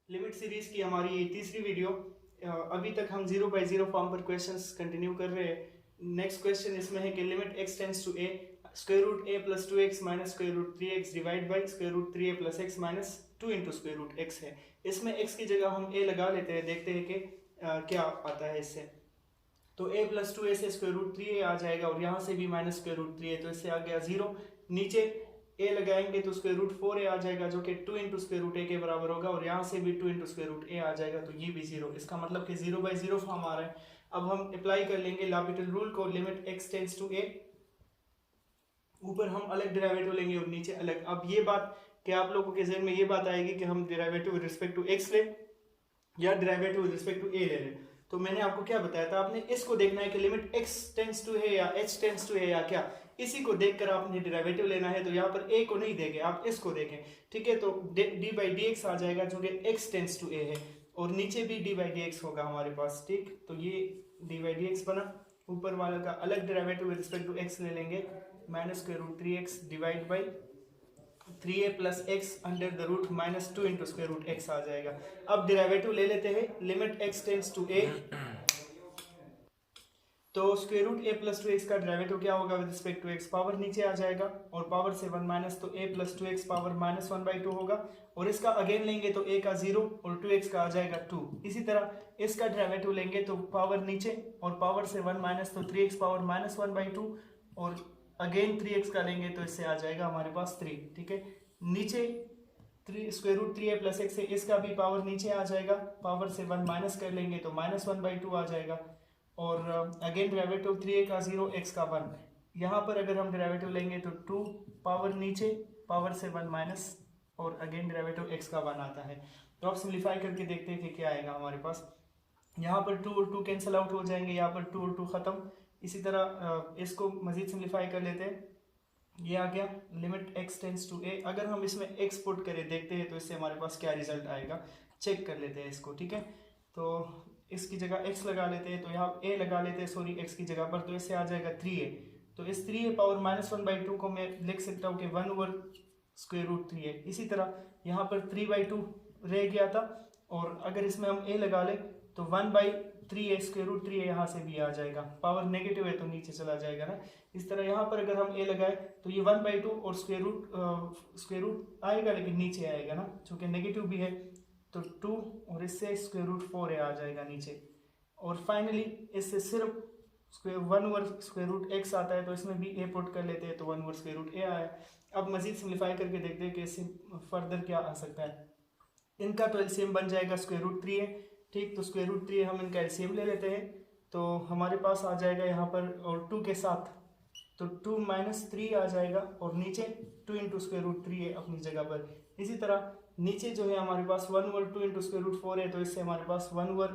Limit series की हमारी तीसरी वीडियो। अभी तक हम 0 बाई 0 फॉर्म पर क्वेश्चंस कंटिन्यू कर रहे हैं। नेक्स्ट क्वेश्चन इसमें है कि limit x tends to a square root a plus 2x minus square root 3x divide by square root 3a plus x minus 2 into square root x है। इसमें x की जगह हम a लगा लेते हैं, देखते हैं कि क्या आता है इससे। तो a प्लस 2a से स्क्वायर रूट 3a आ जाएगा और यहाँ से भी माइनस स्क्वायर रूट 3a, तो इससे आ गया 0। नीचे a लगाएंगे तो स्क्वायर रूट 4a आ जाएगा जो कि 2 इंटू स्क्वायर रूट a के बराबर होगा, और यहाँ से भी 2 इंटू स्क्वायर रूट a आ जाएगा, तो ये भी 0। इसका मतलब कि 0 बाई 0 फॉर्म आ रहा है। अब हम अप्लाई कर लेंगे लॉपिटल रूल को। Limit x tends to a, ऊपर हम अलग डेरिवेटिव लेंगे और नीचे अलग। अब ये बात कि आप लोगों के जहन में ये बात आएगी कि हम derivative with respect to x लें या derivative with respect to a ले लें। तो मैंने आपको क्या बताया था, आपने इसको देखना है कि लिमिट x टेंड्स टू है या h टेंड्स टू है या क्या, इसी को देखकर आपने डेरिवेटिव लेना है। तो यहाँ पर a को नहीं देंगे, आप इसको देखें, ठीक है। तो d बाई डी एक्स आ जाएगा जो कि x टेंड्स टू a है, और नीचे भी d बाई डी एक्स होगा हमारे पास, ठीक। तो ये d बाई डी एक्स बना। ऊपर वाले का अलग derivative with respect to x ले लेंगे, minus square root 3x divide by 3a plus x under the root minus 2 into square root x आ जाएगा। अब डेरिवेटिव ले लेते हैं। Limit x tends to a, तो square root a plus 2x का डेरिवेटिव क्या होगा with respect to x, power नीचे आ जाएगा और पावर से 1 माइनस, तो a plus 2x power minus 1/2 होगा, और इसका अगेन लेंगे तो a का 0 और 2x का आ जाएगा 2। इसी तरह इसका डेरिवेटिव लेंगे तो पावर नीचे और पावर से 1 माइनस, तो 3x पावर माइनस 1/2, और अगेन 3x का लेंगे तो इससे आ जाएगा हमारे पास 3, ठीक है। नीचे square root 3a plus x है, इसका भी पावर नीचे आ जाएगा, पावर से 1 माइनस कर लेंगे तो माइनस 1/2 आ जाएगा, और अगेन डेरिवेटिव 3a का 0 x का 1। यहाँ पर अगर हम डेरिवेटिव लेंगे तो 2 पावर नीचे, पावर से 1 माइनस, और अगेन डेरिवेटिव x का 1 आता है। तो आप सिंप्लीफाई करके देखते हैं कि क्या आएगा हमारे पास। यहाँ पर 2 और 2 कैंसिल आउट हो जाएंगे, यहाँ पर 2 और 2 खत्म। इसी तरह इसको मजीद सिंप्लीफाई कर लेते हैं। ये आ गया limit x tends to a। अगर हम इसमें x पुट करें, देखते हैं तो इससे हमारे पास क्या रिजल्ट आएगा, चेक कर लेते हैं इसको, ठीक है। तो इसकी जगह x लगा लेते हैं, तो यहाँ a लगा लेते हैं, सॉरी x की जगह पर, तो इससे आ जाएगा 3a। तो इस 3a पावर माइनस 1/2 को मैं लिख सकता हूँ कि 1 ओवर स्क्वायर रूट 3a। इसी तरह यहाँ पर 3/2 रह गया था, और अगर इसमें हम a लगा लें तो 1/3a स्क्वायर रूट 3a यहाँ से भी आ जाएगा, पावर नेगेटिव है तो नीचे चला जाएगा ना। इस तरह यहाँ पर अगर हम a लगाए तो ये 1/2 और स्क्वायर रूट आएगा, लेकिन नीचे आएगा ना, चूंकि नेगेटिव भी है, तो 2 और इससे स्क्वायर रूट 4a आ जाएगा नीचे। और फाइनली इससे सिर्फ 1 ओवर स्क्वायर रूट x आता है, तो इसमें भी a पुट कर लेते हैं, तो 1 ओवर स्क्वायर रूट a आया। अब मजीद सिंप्लीफाई करके देखते हैं कि इससे फर्दर क्या आ सकता है। इनका तो एलसीएम बन जाएगा स्क्वायर रूट 3a, ठीक। तो स्क्वायर रूट 3a हम इनका एलसीएम ले लेते हैं, तो हमारे पास आ जाएगा यहाँ पर, और 2 के साथ तो 2 माइनस 3 आ जाएगा, और नीचे 2 इंटू स्क्वायर रूट 3a अपनी जगह पर। इसी तरह नीचे जो है हमारे पास 1 ओवर 2 इंटू स्क्वायर रूट 4 है, तो इससे हमारे पास 1 ओवर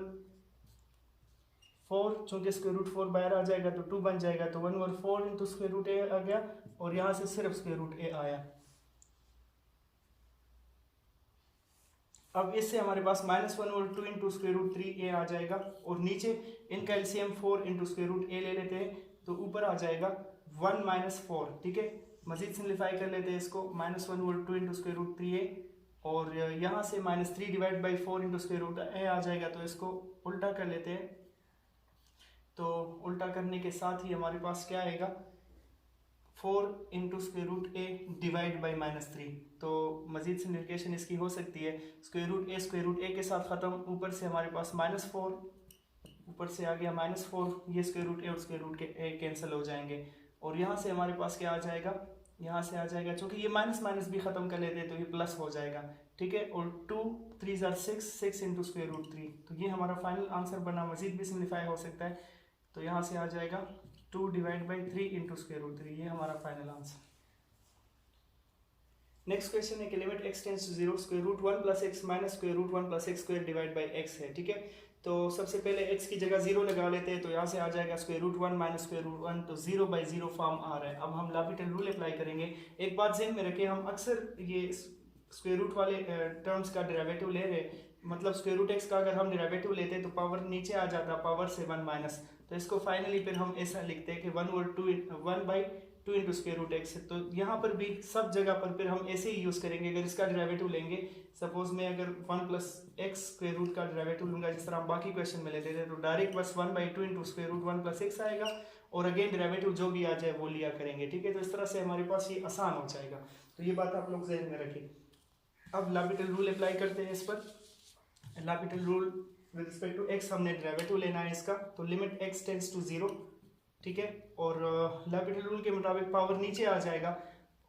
4, चूंकि स्क्वायर रूट 4 बाहर आ जाएगा तो 2 बन जाएगा, तो 1 over 4 into square root a आ गया, और यहाँ से सिर्फ स्क्वायर रूट a आया। अब इससे हमारे पास minus 1 over 2 into square root 3a आ जाएगा, और नीचे इनका LCM 4 into square root a ले लेते हैं, तो ऊपर आ जाएगा 1 माइनस 4, ठीक है। मजीद सिंप्लीफाई कर लेते हैं इसको, minus 1 over 2 into square root 3a, और यहाँ से minus 3 divide by 4 into square root a आ जाएगा, तो इसको उल्टा कर लेते हैं। तो उल्टा करने के साथ ही हमारे पास क्या आएगा, 4 into square root a divide by minus 3। तो मजीद सिम्प्लिफिकेशन इसकी हो सकती है, स्क्वायर रूट a के साथ ख़त्म, ऊपर से हमारे पास माइनस 4, ऊपर से आ गया माइनस 4, ये स्क्वायर रूट a और स्क्वायर रूट a कैंसिल हो जाएंगे, और यहाँ से हमारे पास क्या आ जाएगा, यहाँ से आ जाएगा, चूँकि ये माइनस माइनस भी ख़त्म कर लेते हैं तो ये प्लस हो जाएगा, ठीक है। और 2 3 जार 6 इंटू स्क्वायर रूट 3, तो ये हमारा फाइनल आंसर बना। मजीद भी सिम्प्लीफाई हो सकता है, तो यहाँ से आ जाएगा 2 divide by 3 into square root 3, ये हमारा फाइनल आंसर। नेक्स्ट क्वेश्चन है कि limit x tends to 0 square root 1 plus x minus square root 1 plus x square divide by x है, ठीक है। तो सबसे पहले x की जगह 0 लगा लेते हैं, तो यहाँ से आ जाएगा square root 1 minus square root 1, तो 0 बाई 0 फॉर्म आ रहा है। अब हम लॉपिटल रूल अप्लाई करेंगे। एक बात ज़हन में रखें, हम अक्सर ये स्क्वायर रूट वाले टर्म्स का डेरिवेटिव ले रहे, मतलब स्क्वायर रूट x का अगर हम डेरिवेटिव लेते हैं तो पावर नीचे आ जाता, पावर से 1 माइनस, तो इसको फाइनली फिर हम ऐसा लिखते हैं कि 1 over 2 1 by two into square root x है। तो यहाँ पर भी सब जगह पर फिर हम ऐसे ही यूज़ करेंगे। अगर इसका डेरिवेटिव लेंगे, सपोज मैं अगर 1 प्लस एक्स स्क्वायर रूट का डेरिवेटिव लूंगा जिस तरह हम बाकी क्वेश्चन में लेते थे, तो डायरेक्ट बस 1/2 into square root 1 plus x आएगा और अगेन डेरिवेटिव जो भी आ जाए वो लिया करेंगे, ठीक है। तो इस तरह से हमारे पास ये आसान हो जाएगा। तो ये बात आप लोग जहन में रखें। अब l'Hopital रूल अप्लाई करते हैं इस पर। l'Hopital rule with respect to x हमने डेरिवेटिव लेना है इसका, तो लिमिट x टेंड्स टू 0, ठीक है। और l'Hopital रूल के मुताबिक पावर नीचे आ जाएगा,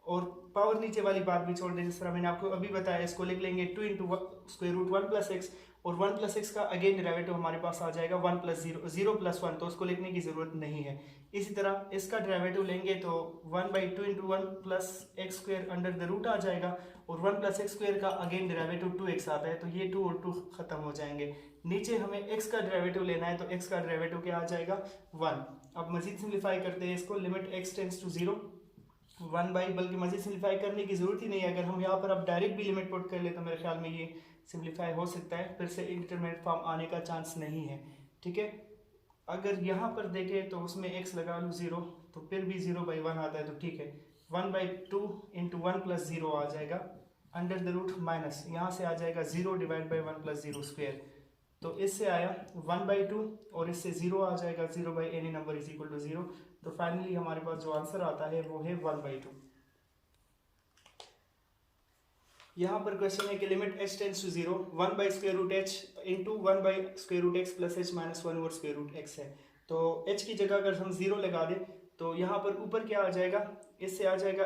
और पावर नीचे वाली बात भी छोड़ दें, जिस तरह मैंने आपको अभी बताया, इसको लिख लेंगे 2 into square root 1 plus x, और 1 प्लस एक्स का अगेन डेरिवेटिव हमारे पास आ जाएगा 1 प्लस 0 प्लस 1, तो उसको लिखने की ज़रूरत नहीं है। इसी तरह इसका डेरिवेटिव लेंगे तो 1/2 into 1 plus x square under the root आ जाएगा, और 1 प्लस एक्स स्क्वायर का अगेन डेरिवेटिव 2x आता है, तो ये 2 और 2 खत्म हो जाएंगे। नीचे हमें x का डेरिवेटिव लेना है, तो x का डेरिवेटिव क्या आ जाएगा 1। अब मजीद सिंप्लीफाई करते हैं इसको, लिमिट x टेंड्स टू 0 1/, बल्कि मजीद सिंप्लीफाई करने की जरूरत ही नहीं है। अगर हम यहाँ पर अब डायरेक्ट भी लिमिट पुट कर ले तो मेरे ख्याल में ये सिंप्लीफाई हो सकता है, फिर से इंडिटरमिनेट फॉर्म आने का चांस नहीं है, ठीक है। अगर यहाँ पर देखें तो उसमें x लगा लूँ 0, तो फिर भी 0/1 आता है, तो ठीक है। 1/2 इंटू 1 प्लस 0 आ जाएगा अंडर द रूट माइनस, यहाँ से आ जाएगा 0 डिवाइड बाई 1 प्लस 0 स्क्वायर, तो इससे आया 1/2 और इससे 0 आ जाएगा, 0 by any number is equal to 0। तो फाइनली हमारे पास जो आंसर आता है वो है 1/2। यहाँ पर क्वेश्चन है कि limit h tends to 0 1 by square root h into 1 by square root x plus h minus 1 over square root x है। तो h की जगह अगर हम 0 लगा दें तो यहाँ पर ऊपर क्या आ जाएगा, इससे आ जाएगा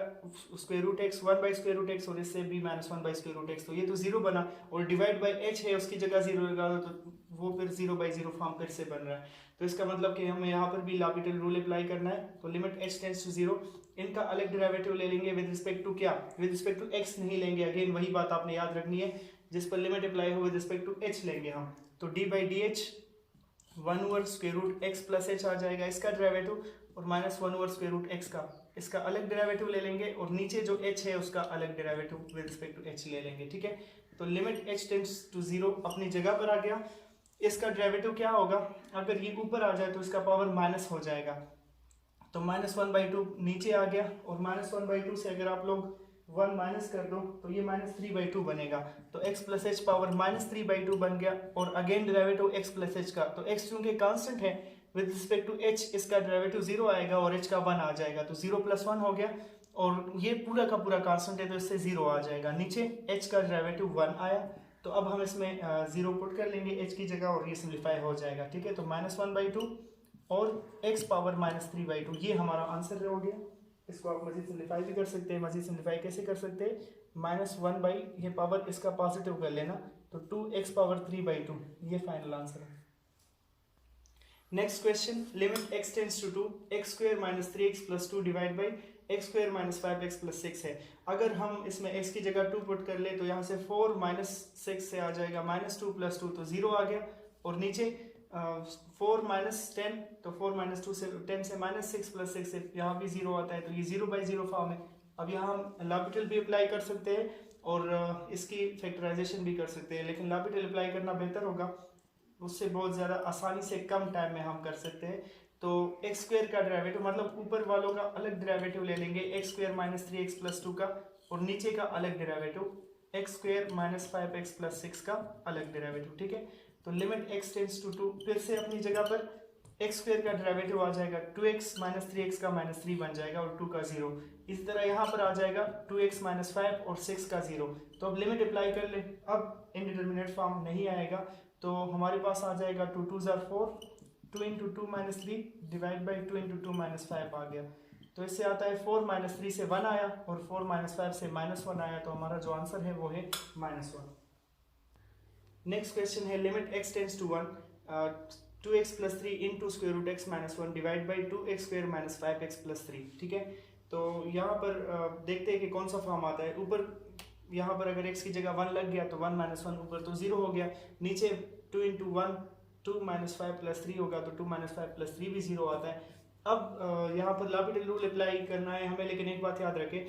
square root x 1 by square root x, और इससे भी minus 1 by square root x, तो ये तो 0 बना, और डिवाइड बाई h है उसकी जगह 0 लगा दो तो वो फिर 0/0 फॉर्म फिर से बन रहा है। तो इसका मतलब कि हमें यहाँ पर भी l'Hopital रूल अप्लाई करना है। तो लिमिट h टेंड्स टू 0, इनका अलग डेरिवेटिव ले लेंगे विद रिस्पेक्ट टू क्या, विद रिस्पेक्ट टू x नहीं लेंगे, अगेन वही बात आपने याद रखनी है, जिस पर लिमिट अप्लाई हो विद रिस्पेक्ट टू h लेंगे हम। तो d/dh 1 over square root x plus h आ जाएगा इसका डेरिवेटिव, और minus 1 over square root x का इसका अलग डेरिवेटिव ले लेंगे, और नीचे जो h है उसका अलग derivative with respect to h ले लेंगे, ठीक है। तो लिमिट h टेंड्स टू 0 अपनी जगह पर आ गया। इसका डेरिवेटिव क्या होगा, अगर ये ऊपर आ जाए तो इसका पावर माइनस हो जाएगा, तो -1/2 नीचे आ गया, और -1/2 से अगर आप लोग 1 माइनस कर दो तो ये -3/2 बनेगा, तो x प्लस एच पावर -3/2 बन गया, और again derivative x plus H का, तो x चूंकि कांस्टेंट है विद रिस्पेक्ट टू h, इसका डेरिवेटिव 0 आएगा और h का 1 आ जाएगा, तो 0 + 1 हो गया, और ये पूरा का पूरा कांस्टेंट है तो इससे 0 आ जाएगा। नीचे h का डेरिवेटिव 1 आया, तो अब हम इसमें 0 पुट कर लेंगे h की जगह, और ये सिंप्लीफाई हो जाएगा, ठीक है। तो -1/2 और x पावर -3/2, ये हमारा आंसर हो गया। इसको आप मजीद सिंप्लीफाई भी कर सकते हैं। मजीद सिंप्लीफाई कैसे कर सकते हैं, -1 ये पावर इसका पॉजिटिव कर लेना, तो 2x पावर 3/2, ये फाइनल आंसर है। Next question, limit x tends to 2 x square minus 3x plus 2 divide by x square minus 5x plus 6 है। अगर हम इसमें x की जगह 2 पुट कर ले तो यहाँ से 4 माइनस 6 से आ जाएगा -2 + 2, तो 0 आ गया, और नीचे 4 माइनस 10, तो 4 माइनस 2 से 10 से -6 + 6 से यहाँ भी 0 आता है, तो ये 0/0 फॉर्म है। अब यहाँ हम l'Hopital भी अप्लाई कर सकते हैं और इसकी फैक्टराइजेशन भी कर सकते हैं, लेकिन l'Hopital अप्लाई करना बेहतर होगा, उससे बहुत ज़्यादा आसानी से कम टाइम में हम कर सकते हैं। तो x स्क्वायर का डेरिवेटिव मतलब ऊपर वालों का अलग डेरिवेटिव ले लेंगे, x square minus 3x plus 2 का, और नीचे का अलग derivative x square minus 5x plus 6 का अलग डेरिवेटिव, ठीक है। तो लिमिट x टेंड्स टू 2, फिर से अपनी जगह पर x स्क्वायर का डेरिवेटिव आ जाएगा 2x माइनस 3x का -3 बन जाएगा, और 2 का 0। इसी तरह यहाँ पर आ जाएगा 2x माइनस 5 और 6 का 0। तो अब लिमिट अप्लाई कर ले, अब इनडिटरमिनेट फॉर्म नहीं आएगा, तो हमारे पास आ जाएगा 2 2 = 4, 2 × 2 - 3 डिवाइड बाई 2 × 2 - 5 आ गया। तो इससे आता है 4 - 3 से 1 आया, और 4 - 5 से -1 आया, तो हमारा जो आंसर है वो है -1। नेक्स्ट क्वेश्चन है, limit x tends to 1 2x + 3 into square root x - 1 divide by 2x square minus 5x + 3, ठीक है। तो यहाँ पर देखते हैं कि कौन सा फॉर्म आता है। ऊपर यहाँ पर अगर x की जगह 1 लग गया तो 1 - 1 ऊपर तो 0 हो गया, नीचे 2 × 1 2 - 5 + 3 होगा, तो 2 - 5 + 3 भी 0 आता है। अब यहाँ पर l'Hopital रूल अप्लाई करना है हमें, लेकिन एक बात याद रखें,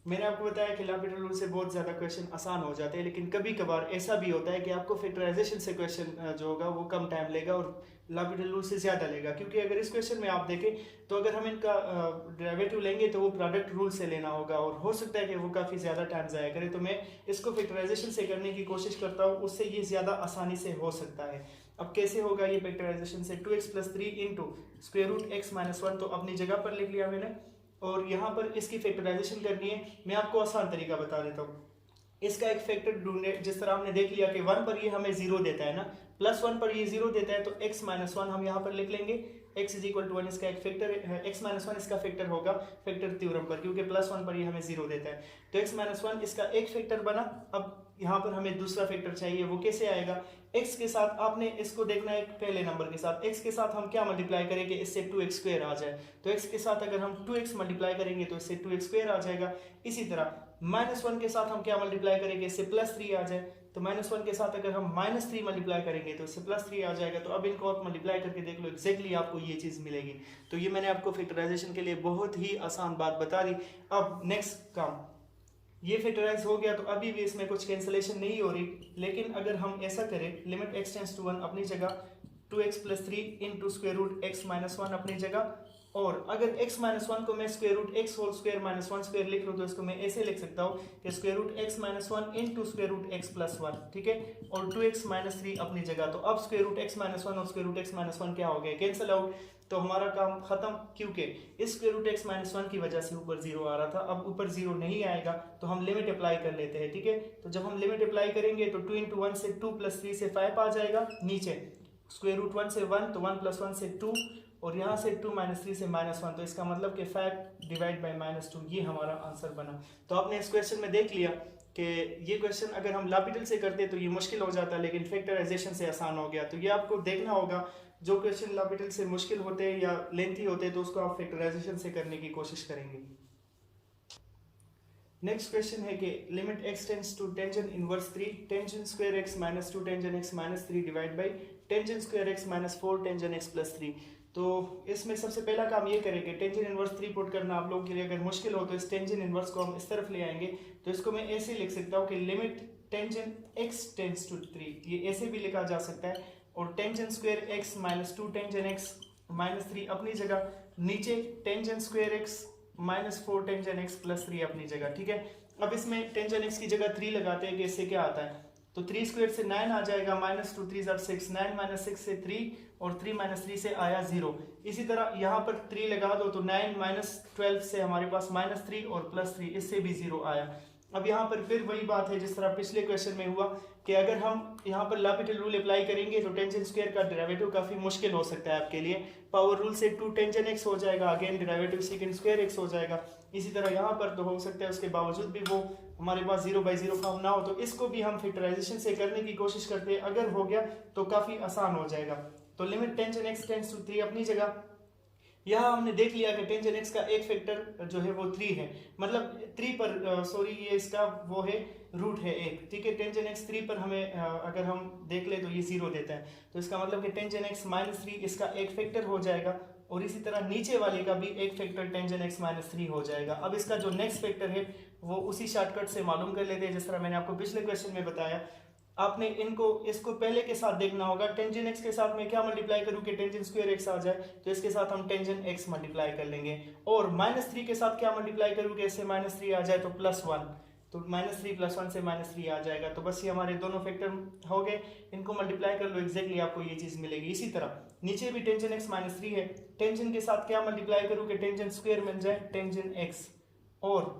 मैंने आपको बताया कि l'Hopital रूल से बहुत ज़्यादा क्वेश्चन आसान हो जाते हैं, लेकिन कभी कभार ऐसा भी होता है कि आपको फैक्टराइजेशन से क्वेश्चन जो होगा वो कम टाइम लेगा, और l'Hopital रूल से ज़्यादा लेगा, क्योंकि अगर इस क्वेश्चन में आप देखें तो अगर हम इनका डेरिवेटिव लेंगे तो वो प्रोडक्ट रूल से लेना होगा और हो सकता है कि वो काफ़ी ज़्यादा टाइम ज़ाया करे। तो मैं इसको फैक्टराइजेशन से करने की कोशिश करता हूँ, उससे ये ज़्यादा आसानी से हो सकता है। अब कैसे होगा ये फैक्टराइजेशन से, 2x + 3 into square root x - 1 तो अपनी जगह पर लिख लिया मैंने, और यहाँ पर इसकी फैक्टराइजेशन करनी है। मैं आपको आसान तरीका बता देता हूँ। इसका एक फैक्टर ढूंढने, जिस तरह हमने देख लिया कि 1 पर ये हमें 0 देता है ना, +1 पर ये 0 देता है, तो x - 1 हम यहाँ पर लिख लेंगे। x = 1 इसका एक फैक्टर, x - 1 इसका फैक्टर होगा फैक्टर थ्योरम पर, क्योंकि +1 पर ये हमें 0 देता है। तो x - 1 इसका एक फैक्टर बना। अब यहाँ पर हमें दूसरा फैक्टर चाहिए, वो कैसे आएगा? x के साथ आपने इसको देखना है पहले नंबर के साथ, x के साथ हम क्या मल्टीप्लाई करेंगे, इससे 2x² आ जाए। तो x के साथ अगर हम 2x मल्टीप्लाई करेंगे तो इससे 2x² आ जाएगा। इसी तरह -1 के साथ हम क्या मल्टीप्लाई करेंगे, इससे +3 आ जाए। तो -1 के साथ अगर हम -3 मल्टीप्लाई करेंगे तो इससे +3 आ जाएगा। तो अब इनको आप मल्टीप्लाई करके देख लो, एग्जैक्टली आपको ये चीज़ मिलेगी। तो ये मैंने आपको फैक्टराइजेशन के लिए बहुत ही आसान बात बता दी। अब नेक्स्ट काम, ये फैक्टराइज हो गया तो अभी भी इसमें कुछ कैंसलेशन नहीं हो रही, लेकिन अगर हम ऐसा करें, लिमिट x टेंड्स टू 1 अपनी जगह, 2x + 3 into square root x - 1 अपनी जगह, और अगर x - 1 को मैं square root x whole square - 1 square लिख लूँ तो इसको मैं ऐसे लिख सकता हूँ कि square root x - 1 into square root x + 1, ठीक है, और 2x - 3 अपनी जगह। तो अब स्क्वायर रूट x - 1 और स्क्वायर रूट x - 1 क्या हो गया, कैंसिल आउट। तो हमारा काम खत्म, क्योंकि इस स्क्वायर रूट x - 1 की वजह से ऊपर 0 आ रहा था, अब ऊपर 0 नहीं आएगा तो हम लिमिट अप्लाई कर लेते हैं, ठीक है। तो जब हम लिमिट अप्लाई करेंगे तो 2 × 1 से 2 + 3 से 5 आ जाएगा, नीचे स्क्वायर रूट 1 से 1 तो 1 + 1 से 2, और यहाँ से 2 - 3 से -1, तो इसका मतलब कि 5 डिवाइड बाई -2, ये हमारा आंसर बना। तो आपने इस क्वेश्चन में देख लिया कि ये क्वेश्चन अगर हम l'Hopital से करते तो ये मुश्किल हो जाता, लेकिन फैक्टराइजेशन से आसान हो गया। तो ये आपको देखना होगा, जो क्वेश्चन l'Hopital से मुश्किल होते हैं या लेंथी होते हैं तो उसको आप फैक्टराइजेशन से करने की कोशिश करेंगे। नेक्स्ट क्वेश्चन है कि limit x tends to tangent inverse 3 tangent square x - 2 tangent x - 3 divide by tangent square x - 4 tangent x + 3। तो इसमें सबसे पहला काम ये करेंगे, टेंजेंट इनवर्स 3 पुट करना आप लोगों के लिए अगर मुश्किल हो तो इस टेंजेंट इनवर्स को हम इस तरफ ले आएंगे। तो इसको मैं ऐसे लिख सकता हूँ कि limit tangent x tends to 3, ये ऐसे भी लिखा जा सकता है, और tangent square x - 2 tangent x - 3 अपनी जगह, नीचे tangent square x - 4 tangent x + 3 अपनी जगह, ठीक है। अब इसमें टेंजेंट x की जगह 3 लगाते हैं कि इससे क्या आता है, तो 3 स्क्वायर से 9 आ जाएगा, -2 3 = 6, 9 - 6 से 3, और 3 - 3 से आया 0। इसी तरह यहाँ पर 3 लगा दो तो 9 - 12 से हमारे पास -3 और +3, इससे भी 0 आया। अब यहाँ पर फिर वही बात है जिस तरह पिछले क्वेश्चन में हुआ कि अगर हम यहाँ पर l'Hopital रूल अप्लाई करेंगे तो टेंजेंट स्क्वायर का डेरिवेटिव काफ़ी मुश्किल हो सकता है आपके लिए। पावर रूल से 2 टेंजेंट x हो जाएगा, again derivative second square x हो जाएगा। इसी तरह यहाँ पर तो हो सकता है उसके बावजूद भी वो हमारे पास 0/0 फॉर्म ना हो, तो इसको भी हम फैक्टराइजेशन से करने की कोशिश करते हैं। अगर हो गया तो काफ़ी आसान हो जाएगा। तो limit tangent x tends to 3 अपनी जगह, यहाँ हमने देख लिया कि टेंजेंट x का एक फैक्टर जो है वो 3 है, मतलब 3 पर सॉरी ये इसका वो है रूट है 1, ठीक है। टेंजेंट x 3 पर हमें अगर हम देख ले तो ये 0 देता है, तो इसका मतलब कि टेंजेंट x - 3 इसका एक फैक्टर हो जाएगा, और इसी तरह नीचे वाले का भी एक फैक्टर टेंजेंट x - 3 हो जाएगा। अब इसका जो नेक्स्ट फैक्टर है वो उसी शॉर्टकट से मालूम कर लेते हैं, जिस तरह मैंने आपको पिछले क्वेश्चन में बताया। आपने इसको पहले के साथ देखना होगा, टेंजेंट x के साथ मैं क्या मल्टीप्लाई करूँ कि टेंजेंट स्क्वायर x आ जाए, तो इसके साथ हम टेंजेंट x मल्टीप्लाई कर लेंगे, और -3 के साथ क्या मल्टीप्लाई करूँ कि इससे -3 आ जाए तो +1, तो -3 + 1 से -3 आ जाएगा। तो बस ये हमारे दोनों फैक्टर हो गए, इनको मल्टीप्लाई कर लो, एग्जैक्टली आपको ये चीज़ मिलेगी। इसी तरह नीचे भी टेंजेंट x - 3 है, टेंजेंट के साथ क्या मल्टीप्लाई करूँ कि टेंजेंट स्क्वायर मिल जाए टेंजेंट x, और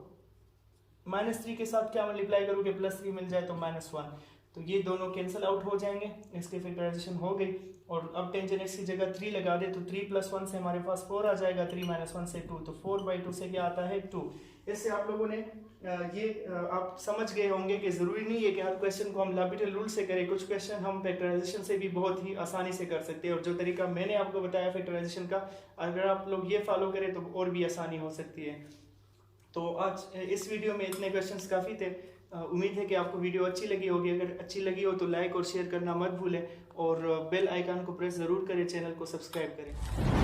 -3 के साथ क्या मल्टीप्लाई करूँ कि +3 मिल जाए तो -1, तो ये दोनों कैंसिल आउट हो जाएंगे, इसकी फैक्टराइजेशन हो गई। और अब टेंजेंट x की जगह 3 लगा दे तो 3 + 1 से हमारे पास 4 आ जाएगा, 3 - 1 से 2, तो 4/2 से क्या आता है 2। इससे आप लोगों ने आप समझ गए होंगे कि ज़रूरी नहीं है कि हर क्वेश्चन को हम l'Hopital रूल से करें, कुछ क्वेश्चन हम फैक्टराइजेशन से भी बहुत ही आसानी से कर सकते हैं। और जो तरीका मैंने आपको बताया फैक्टराइजेशन का, अगर आप लोग ये फॉलो करें तो और भी आसानी हो सकती है। तो आज इस वीडियो में इतने क्वेश्चंस काफ़ी थे। उम्मीद है कि आपको वीडियो अच्छी लगी होगी। अगर अच्छी लगी हो तो लाइक और शेयर करना मत भूलें, और बेल आइकन को प्रेस ज़रूर करें, चैनल को सब्सक्राइब करें।